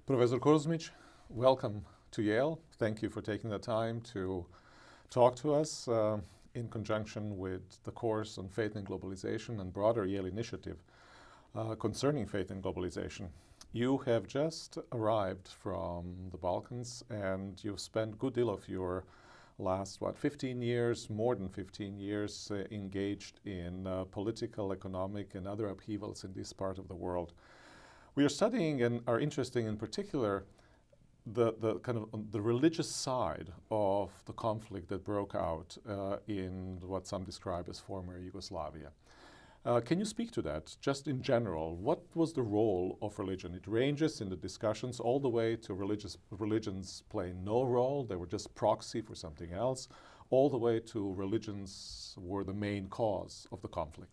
Professor Kuzmic, welcome to Yale. Thank you for taking the time to talk to us in conjunction with the course on faith and globalization and broader Yale initiative concerning faith and globalization. You have just arrived from the Balkans and you've spent a good deal of your last, 15 years, more than 15 years engaged in political, economic and other upheavals in this part of the world. We are studying and are interested in particular the religious side of the conflict that broke out in what some describe as former Yugoslavia. Can you speak to that, just in general? What was the role of religion? It ranges in the discussions all the way to religions playing no role, they were just proxy for something else, all the way to religions were the main cause of the conflict.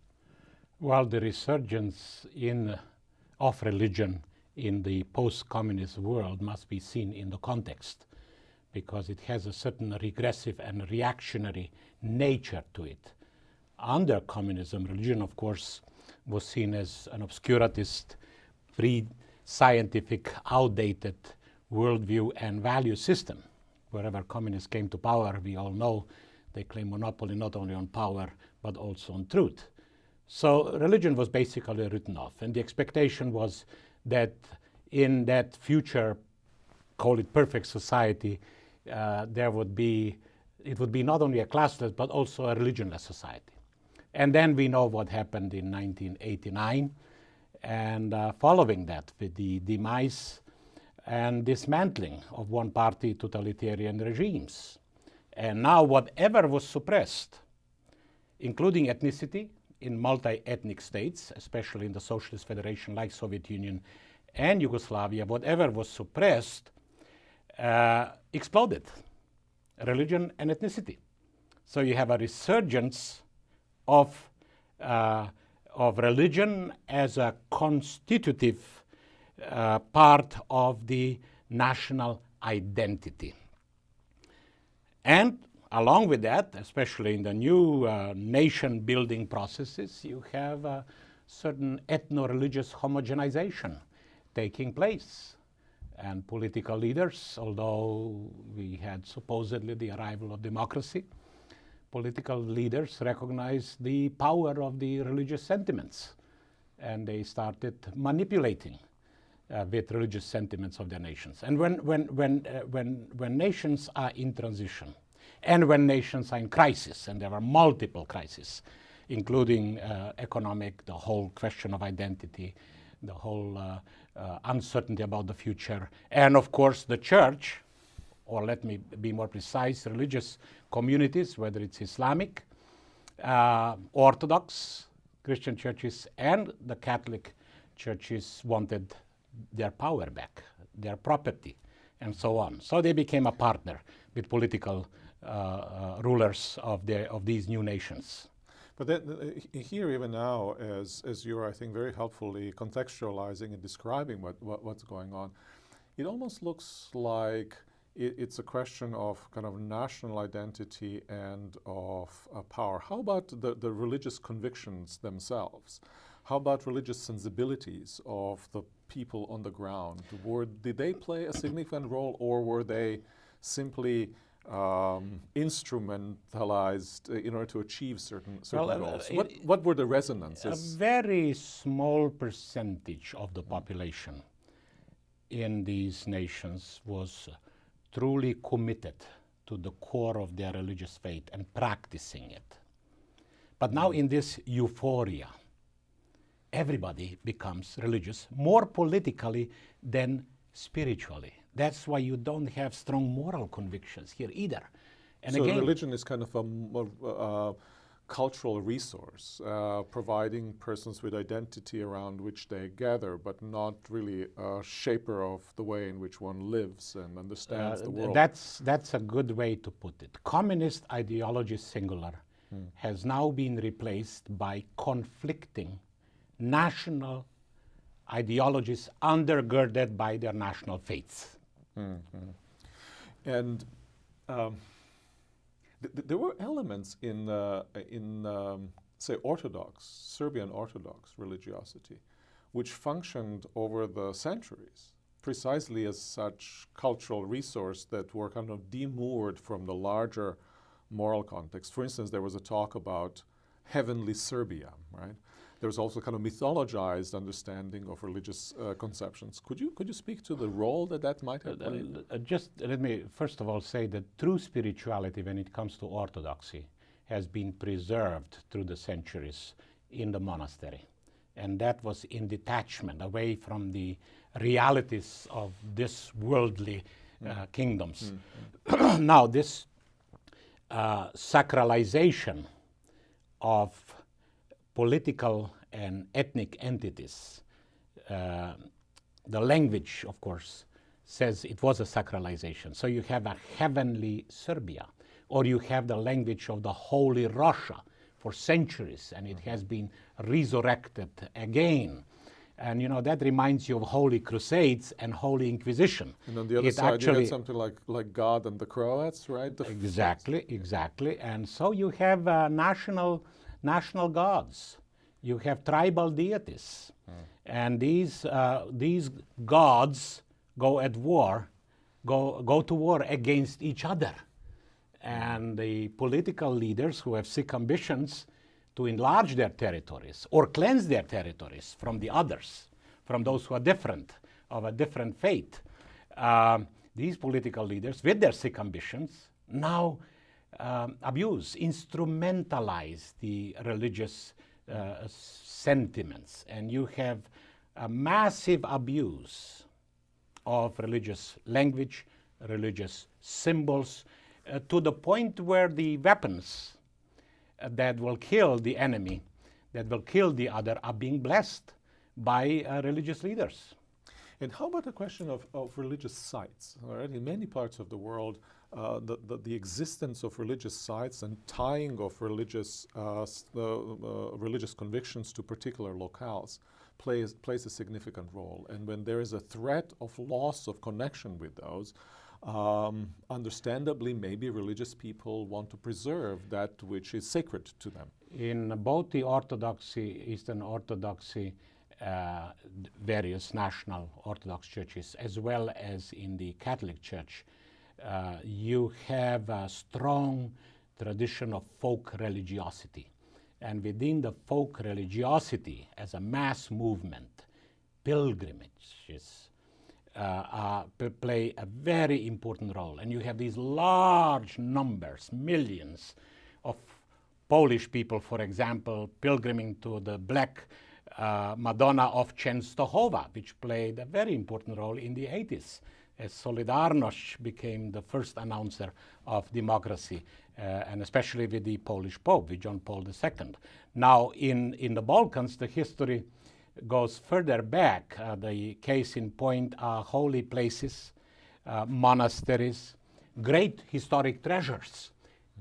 Well, the resurgence of religion in the post-communist world must be seen in the context, because it has a certain regressive and reactionary nature to it. Under communism, religion, of course, was seen as an obscurantist, pre-scientific, outdated worldview and value system. Wherever communists came to power, we all know they claim monopoly not only on power, but also on truth. So religion was basically written off, and the expectation was that in that future, call it perfect society, it would be not only a classless, but also a religionless society. And then we know what happened in 1989, and following that, with the demise and dismantling of one-party totalitarian regimes. And now whatever was suppressed, including ethnicity, in multi-ethnic states, especially in the socialist federation like Soviet Union and Yugoslavia, whatever was suppressed exploded, religion and ethnicity. So you have a resurgence of religion as a constitutive part of the national identity. And along with that, especially in the new nation-building processes, you have a certain ethno-religious homogenization taking place. And political leaders, although we had supposedly the arrival of democracy, political leaders recognized the power of the religious sentiments. And they started manipulating with religious sentiments of their nations. And when nations are in transition, and when nations are in crisis, and there are multiple crises, including economic, the whole question of identity, the whole uncertainty about the future, and of course the church, or let me be more precise, religious communities, whether it's Islamic, Orthodox, Christian churches, and the Catholic churches wanted their power back, their property, and so on. So they became a partner with political rulers of these new nations. But then, here even now, as you're, I think, very helpfully contextualizing and describing what's going on, it almost looks like it's a question of kind of national identity and of power. How about the religious convictions themselves? How about religious sensibilities of the people on the ground? Did they play a significant role, or were they simply instrumentalized in order to achieve certain goals? What were the resonances? A very small percentage of the population in these nations was truly committed to the core of their religious faith and practicing it. But now in this euphoria, everybody becomes religious, more politically than spiritually. That's why you don't have strong moral convictions here either. And so again, religion is kind of a cultural resource, providing persons with identity around which they gather, but not really a shaper of the way in which one lives and understands the world. That's a good way to put it. Communist ideology, singular, has now been replaced by conflicting national ideologies undergirded by their national faiths. Mm-hmm. And there were elements in say, Serbian Orthodox religiosity, which functioned over the centuries precisely as such cultural resource that were kind of demoored from the larger moral context. For instance, there was a talk about heavenly Serbia, right? There's also kind of mythologized understanding of religious conceptions. Could you speak to the role that might have played? Just let me first of all say that true spirituality, when it comes to orthodoxy, has been preserved through the centuries in the monastery. And that was in detachment away from the realities of this worldly kingdoms. Now, this sacralization of political and ethnic entities, the language, of course, says it was a sacralization. So you have a heavenly Serbia, or you have the language of the Holy Russia for centuries, and it has been resurrected again. And you know, that reminds you of Holy Crusades and Holy Inquisition. And on the other side, you had something like God and the Croats, right? Exactly. And so you have national gods. You have tribal deities. And these gods go to war against each other. And the political leaders who have sick ambitions to enlarge their territories or cleanse their territories from the others, from those who are different, of a different faith. These political leaders, with their sick ambitions, now instrumentalize the religious sentiments. And you have a massive abuse of religious language, religious symbols, to the point where the weapons that will kill the enemy, that will kill the other, are being blessed by religious leaders. And how about the question of religious sites? All right? In many parts of the world, the existence of religious sites and tying of religious convictions to particular locales plays a significant role. And when there is a threat of loss of connection with those, understandably, maybe religious people want to preserve that which is sacred to them. In both the Orthodoxy, Eastern Orthodoxy, various national Orthodox churches, as well as in the Catholic Church, you have a strong tradition of folk religiosity. And within the folk religiosity, as a mass movement, pilgrimages play a very important role. And you have these large numbers, millions of Polish people, for example, pilgriming to the Black Madonna of Częstochowa, which played a very important role in the 80s, as Solidarność became the first announcer of democracy, and especially with the Polish Pope, with John Paul II. Now, in the Balkans, the history goes further back. The case in point are holy places, monasteries, great historic treasures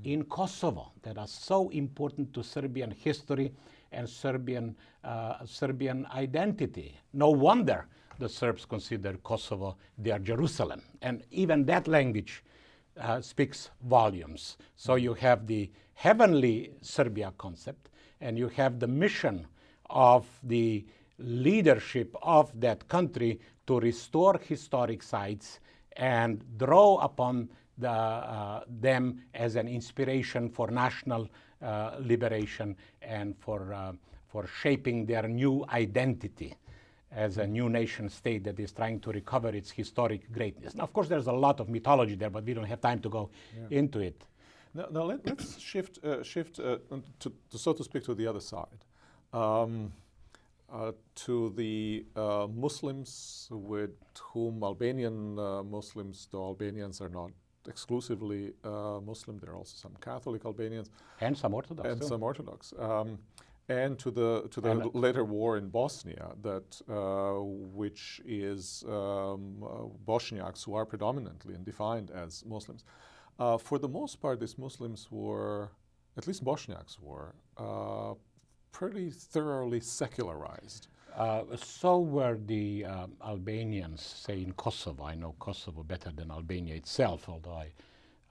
in Kosovo that are so important to Serbian history and Serbian identity. No wonder the Serbs consider Kosovo their Jerusalem. And even that language speaks volumes. So you have the heavenly Serbia concept, and you have the mission of the leadership of that country to restore historic sites and draw upon them as an inspiration for national liberation and for shaping their new identity as a new nation state that is trying to recover its historic greatness. Now, of course, there's a lot of mythology there, but we don't have time to go into it. Now let's shift so to speak, to the other side, to the Muslims with whom Albanian Muslims, though Albanians are not exclusively Muslim, there are also some Catholic Albanians. And some Orthodox. And too. some Orthodox. And to the later war in Bosnia, which is Bosniaks who are predominantly and defined as Muslims. For the most part, these Muslims were, at least Bosniaks were, pretty thoroughly secularized. So were the Albanians, say in Kosovo. I know Kosovo better than Albania itself, although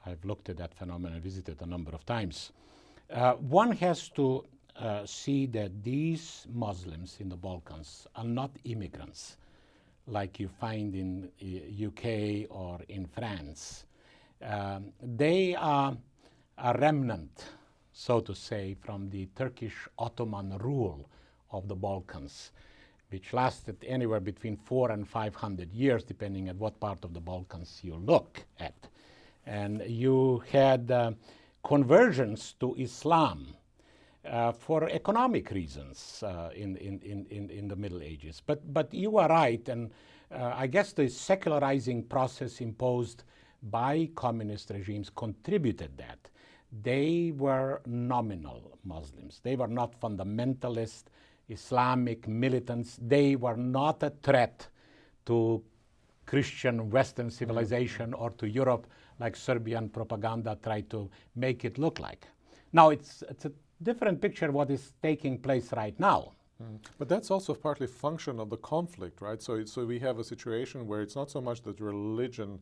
I've looked at that phenomenon and visited a number of times. One has to see that these Muslims in the Balkans are not immigrants like you find in UK or in France. They are a remnant, so to say, from the Turkish Ottoman rule of the Balkans, which lasted anywhere between 400 and 500 years, depending on what part of the Balkans you look at. And you had conversions to Islam for economic reasons in the Middle Ages. But you are right, and I guess the secularizing process imposed by communist regimes contributed that. They were nominal Muslims. They were not fundamentalist Islamic militants. They were not a threat to Christian Western civilization or to Europe like Serbian propaganda tried to make it look like. Now it's a different picture what is taking place right now. But that's also partly a function of the conflict, right? So we have a situation where it's not so much that religion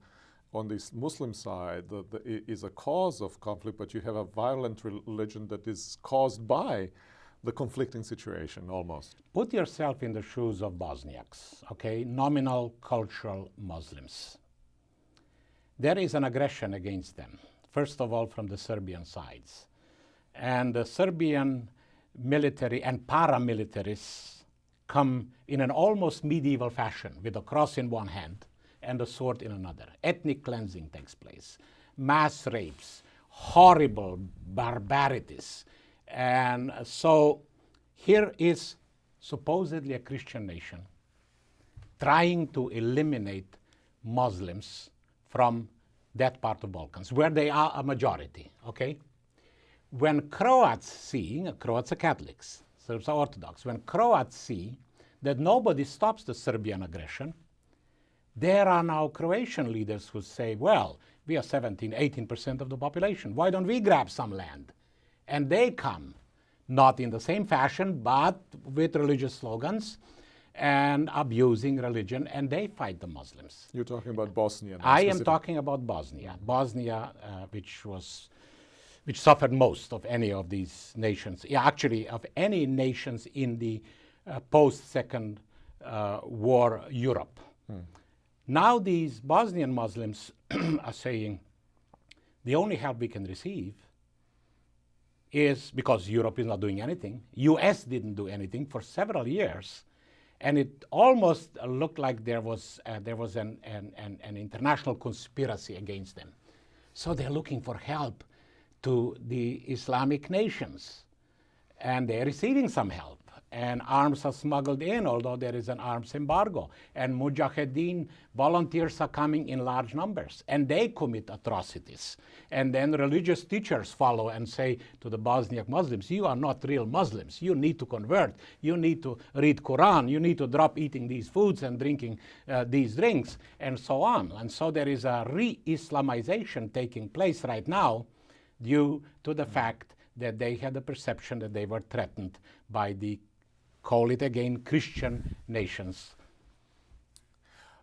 on this Muslim side is a cause of conflict, but you have a violent religion that is caused by the conflicting situation almost. Put yourself in the shoes of Bosniaks, okay? Nominal cultural Muslims. There is an aggression against them, first of all from the Serbian sides. And the Serbian military and paramilitaries come in an almost medieval fashion with a cross in one hand and a sword in another. Ethnic cleansing takes place, mass rapes, horrible barbarities. And so here is supposedly a Christian nation trying to eliminate Muslims from that part of Balkans, where they are a majority, okay? When Croats see, Croats are Catholics, Serbs are Orthodox, when Croats see that nobody stops the Serbian aggression, there are now Croatian leaders who say, well, we are 17, 18% of the population. Why don't we grab some land? And they come, not in the same fashion, but with religious slogans and abusing religion, and they fight the Muslims. You're talking about Bosnia now, I am talking about Bosnia. Bosnia, which suffered most of any of these nations, actually of any nations in the post-Second War Europe. Now these Bosnian Muslims are saying the only help we can receive is because Europe is not doing anything. US didn't do anything for several years, and it almost looked like there was an international conspiracy against them. So they're looking for help to the Islamic nations, and they're receiving some help. And arms are smuggled in, although there is an arms embargo. And Mujahideen volunteers are coming in large numbers, and they commit atrocities. And then religious teachers follow and say to the Bosniak Muslims, you are not real Muslims. You need to convert. You need to read Quran. You need to drop eating these foods and drinking these drinks, and so on. And so there is a re-Islamization taking place right now due to the fact that they had the perception that they were threatened by the, call it again, Christian nations.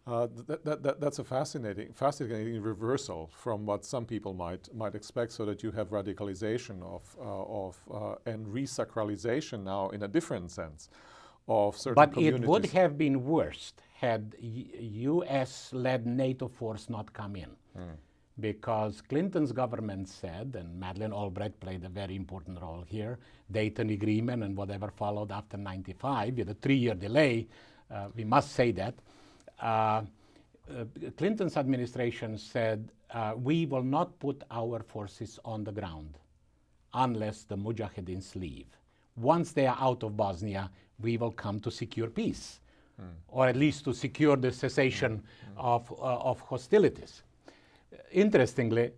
That's a fascinating reversal from what some people might expect, so that you have radicalization and resacralization now in a different sense of certain communities. But it would have been worse had US-led NATO force not come in. Because Clinton's government said, and Madeleine Albright played a very important role here, Dayton Agreement and whatever followed after 95, with a 3-year delay, we must say that, Clinton's administration said, we will not put our forces on the ground unless the Mujahideens leave. Once they are out of Bosnia, we will come to secure peace, or at least to secure the cessation of hostilities. Interestingly,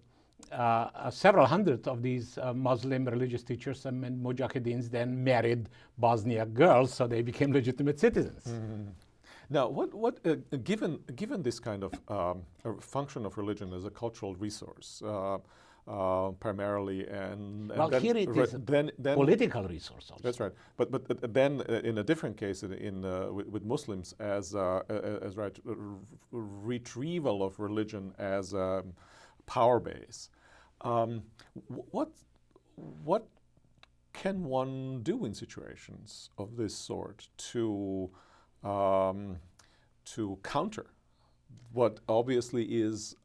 several hundred of these Muslim religious teachers and Mujahideens then married Bosniak girls, so they became legitimate citizens. Now, given this kind of function of religion as a cultural resource, primarily, and well, then, here it is then political resource also. That's right. But then in a different case, with Muslims as retrieval of religion as a power base. What can one do in situations of this sort to to counter what obviously is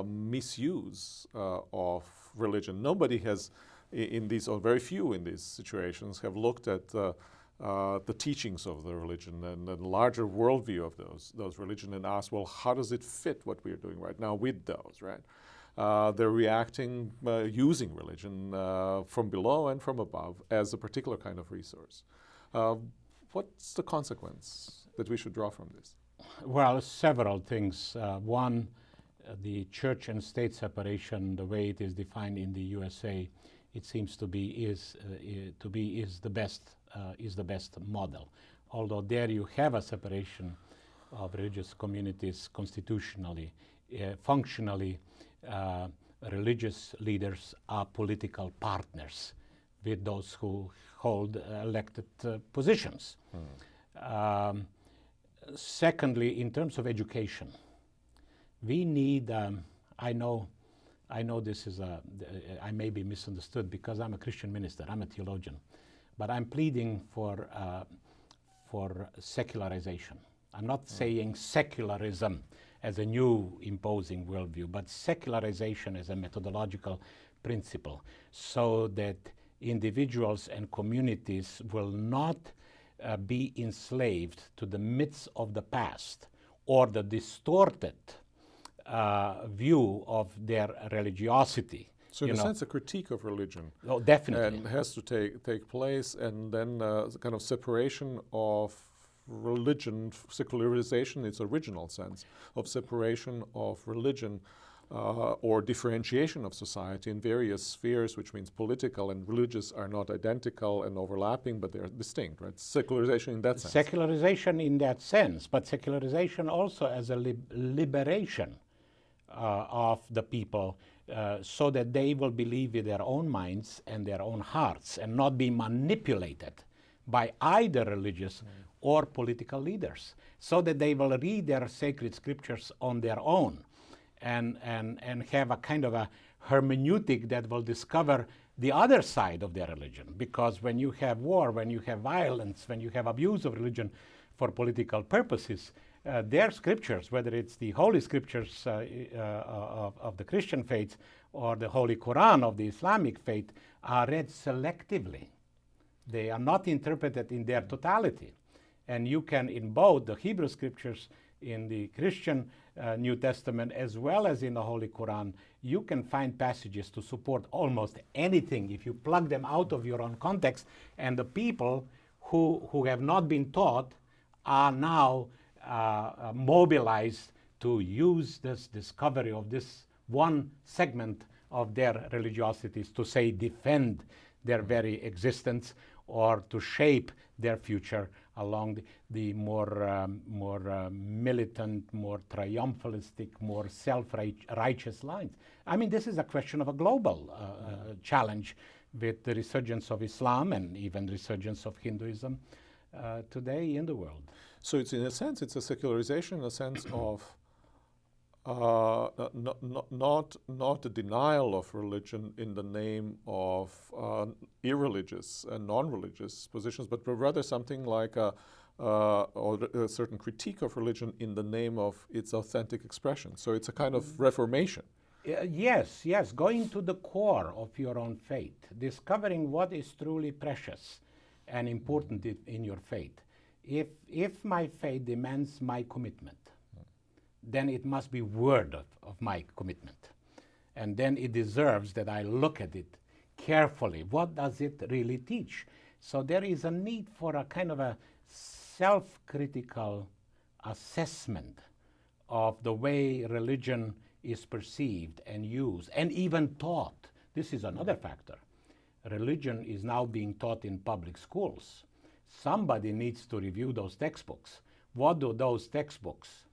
misuse of religion. Nobody has, in these, or very few in these situations, have looked at the teachings of the religion and the larger worldview of those religion and asked, well, how does it fit what we're doing right now with those, right? They're reacting using religion from below and from above as a particular kind of resource. What's the consequence that we should draw from this? Well, several things. One, the church and state separation, the way it is defined in the USA, it seems to be is the best model. Although there you have a separation of religious communities constitutionally, functionally, religious leaders are political partners with those who hold elected positions. Secondly, in terms of education, we need, I know this is I may be misunderstood because I'm a Christian minister, I'm a theologian, but I'm pleading for secularization. I'm not saying secularism as a new imposing worldview, but secularization as a methodological principle, so that individuals and communities will not be enslaved to the myths of the past or the distorted view of their religiosity. So in a sense, a critique of religion. Oh, definitely. And has to take place, and then the kind of separation of religion, secularization, its original sense of separation of religion or differentiation of society in various spheres, which means political and religious are not identical and overlapping, but they're distinct, right? Secularization in that sense. Secularization in that sense, but secularization also as a liberation of the people so that they will believe with their own minds and their own hearts and not be manipulated by either religious or political leaders, so that they will read their sacred scriptures on their own and have a kind of a hermeneutic that will discover the other side of their religion. Because when you have war, when you have violence, when you have abuse of religion for political purposes, their scriptures, whether it's the holy scriptures of the Christian faith or the Holy Quran of the Islamic faith, are read selectively. They are not interpreted in their totality. And you can, in both the Hebrew scriptures, in the Christian New Testament, as well as in the Holy Quran, you can find passages to support almost anything if you plug them out of your own context. And the people who have not been taught are now mobilized to use this discovery of this one segment of their religiosities to, say, defend their very existence or to shape their future along the more militant, more triumphalistic, more self-righteous lines. I mean, this is a question of a global challenge with the resurgence of Islam and even resurgence of Hinduism today in the world. So it's, in a sense, it's a secularization in a sense of not a denial of religion in the name of irreligious and non-religious positions, but rather something like a certain critique of religion in the name of its authentic expression. So it's a kind of reformation. Yes, going to the core of your own faith, discovering what is truly precious and important in your faith. If my faith demands my commitment, then it must be worthy of my commitment. And then it deserves that I look at it carefully. What does it really teach? So there is a need for a kind of a self-critical assessment of the way religion is perceived and used and even taught. This is another factor. Religion is now being taught in public schools. Somebody needs to review those textbooks. What do those textbooks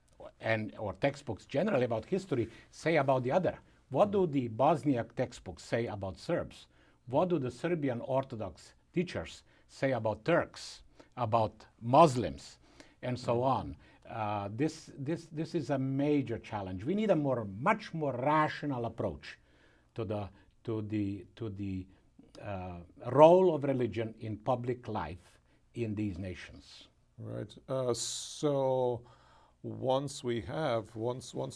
or textbooks generally about history say about the other? What do the Bosniak textbooks say about Serbs? What do the Serbian Orthodox teachers say about Turks, about Muslims, and so on? This is a major challenge. We need a much more rational approach to the role of religion in public life in these nations. Right. So once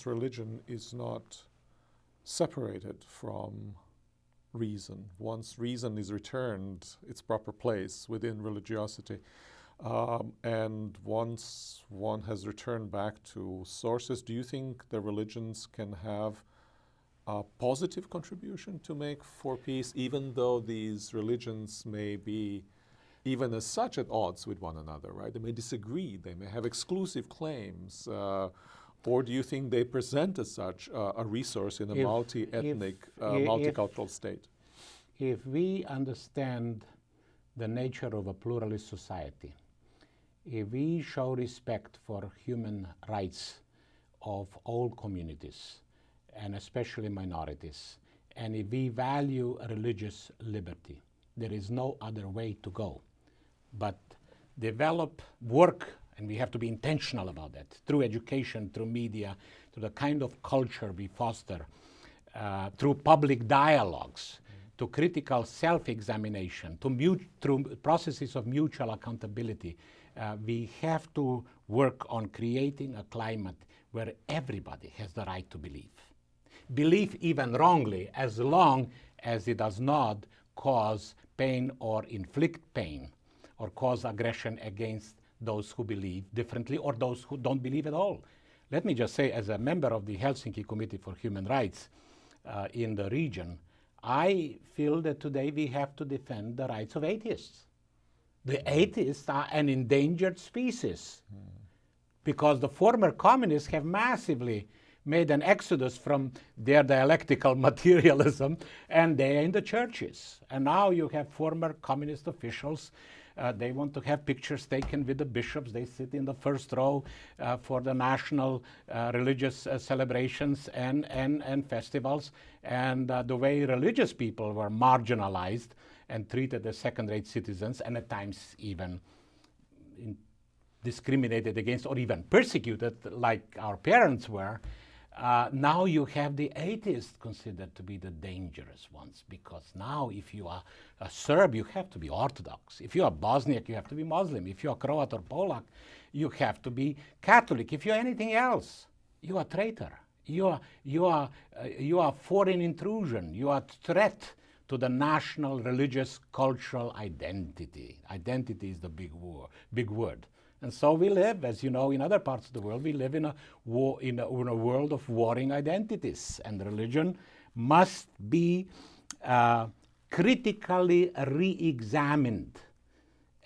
religion is not separated from reason, once reason is returned its proper place within religiosity, and once one has returned back to sources, do you think the religions can have a positive contribution to make for peace, even though these religions may be, even as such, at odds with one another, right? They may disagree, they may have exclusive claims, or do you think they present as such a resource in a multi-ethnic, multicultural state? If we understand the nature of a pluralist society, if we show respect for human rights of all communities, and especially minorities, and if we value religious liberty, there is no other way to go but develop, work, and we have to be intentional about that, through education, through media, through the kind of culture we foster, through public dialogues, to critical self-examination, through processes of mutual accountability. We have to work on creating a climate where everybody has the right to believe. Believe even wrongly, as long as it does not cause pain or inflict pain or cause aggression against those who believe differently or those who don't believe at all. Let me just say, as a member of the Helsinki Committee for Human Rights in the region, I feel that today we have to defend the rights of atheists. The atheists are an endangered species because the former communists have massively made an exodus from their dialectical materialism, and they're in the churches. And now you have former communist officials. They want to have pictures taken with the bishops. They sit in the first row for the national religious celebrations and festivals. And the way religious people were marginalized and treated as second-rate citizens, and at times even discriminated against or even persecuted like our parents were, now you have the atheists considered to be the dangerous ones, because now if you are a Serb, you have to be Orthodox. If you are Bosniak, you have to be Muslim. If you are Croat or Polak, you have to be Catholic. If you are anything else, you are traitor. You are foreign intrusion. You are a threat to the national, religious, cultural identity. Identity is the big word. And so we live, as you know, in other parts of the world, we live in a world of warring identities. And religion must be critically re-examined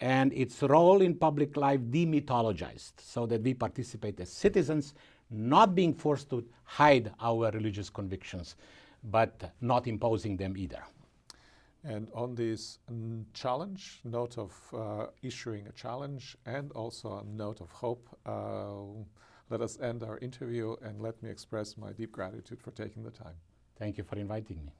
and its role in public life demythologized, so that we participate as citizens, not being forced to hide our religious convictions, but not imposing them either. And on this challenge, note of issuing a challenge and also a note of hope, let us end our interview, and let me express my deep gratitude for taking the time. Thank you for inviting me.